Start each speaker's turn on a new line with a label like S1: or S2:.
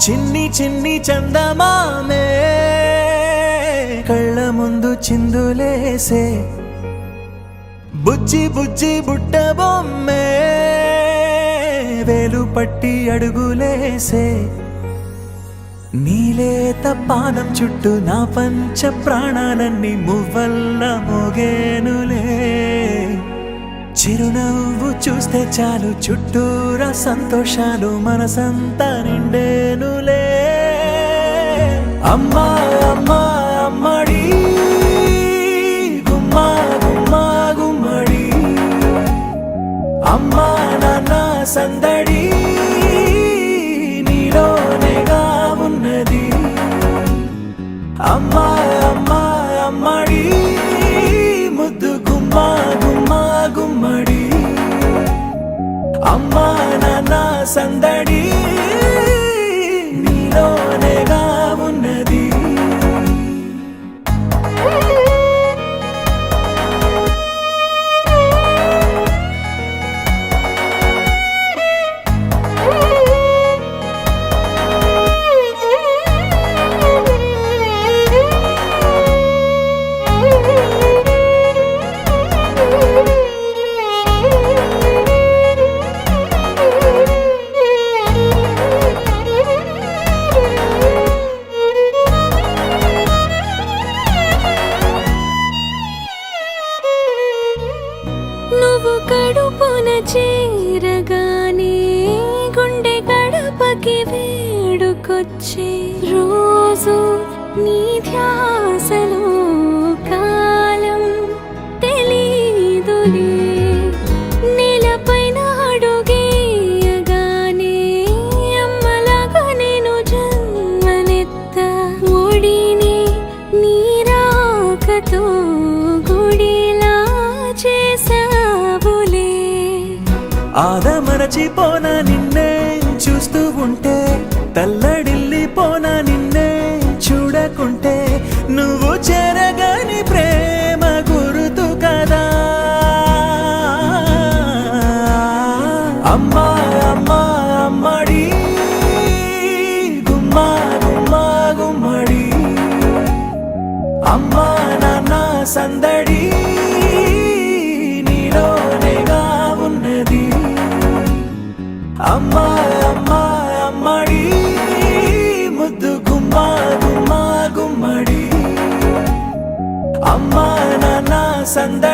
S1: చిన్ని చిన్ని చందమామే కళ్ళ ముందు చిందులేసే బుజ్జి బుజ్జి బుట్ట బొమ్మే వేలు పట్టి అడుగులేసే నీలేత పాదం చుట్టూ నా పంచ ప్రాణాలన్నీ మువ్వల్ల మోగేనులే చిరునవ్వు చూస్తే చాలు చుట్టూరా సంతోషాలు మనసంతా నిండేనులే అమ్మా అమ్మా అమ్మడి గుమ్మా గుమ్మా గుమ్మడి అమ్మా నాన్న సందడి నీలోనేగా ఉన్నది అమ్మా అమ్మా అమ్మడి ముద్దు గుమ్మా గుమ్మా గుమ్మడి అమ్మా నాన్న సందడి నీలోనేగా ఉన్నది
S2: నువ్వు కడుపున చేరగానే గుండె గడపకి వేడుకొచ్చే రోజు నీ ధ్యాసలో కాలం తెలీదులే నేలపైన అడుగేయగానే అమ్మలాగా నేను జన్మనెత్త ఒడిని నీ రాకతో గుడిలా చేసావులే
S1: ఆదమరచిపోన నిన్నే చూస్తూ ఉంటే తల్లడిల్లిపోన నిన్నే చూడకుంటే నువ్వు చెరగని ప్రేమ గుర్తు కదా అమ్మా అమ్మా అమ్మడి గుమ్మా గుమ్మా గుమ్మడి అమ్మా నాన్న సందడి నీలోనేగా ఉన్నది అమ్మా అమ్మా అమ్మడి ముద్దు గుమ్మా గుమ్మా గుమ్మడి అమ్మా నాన్న సందడి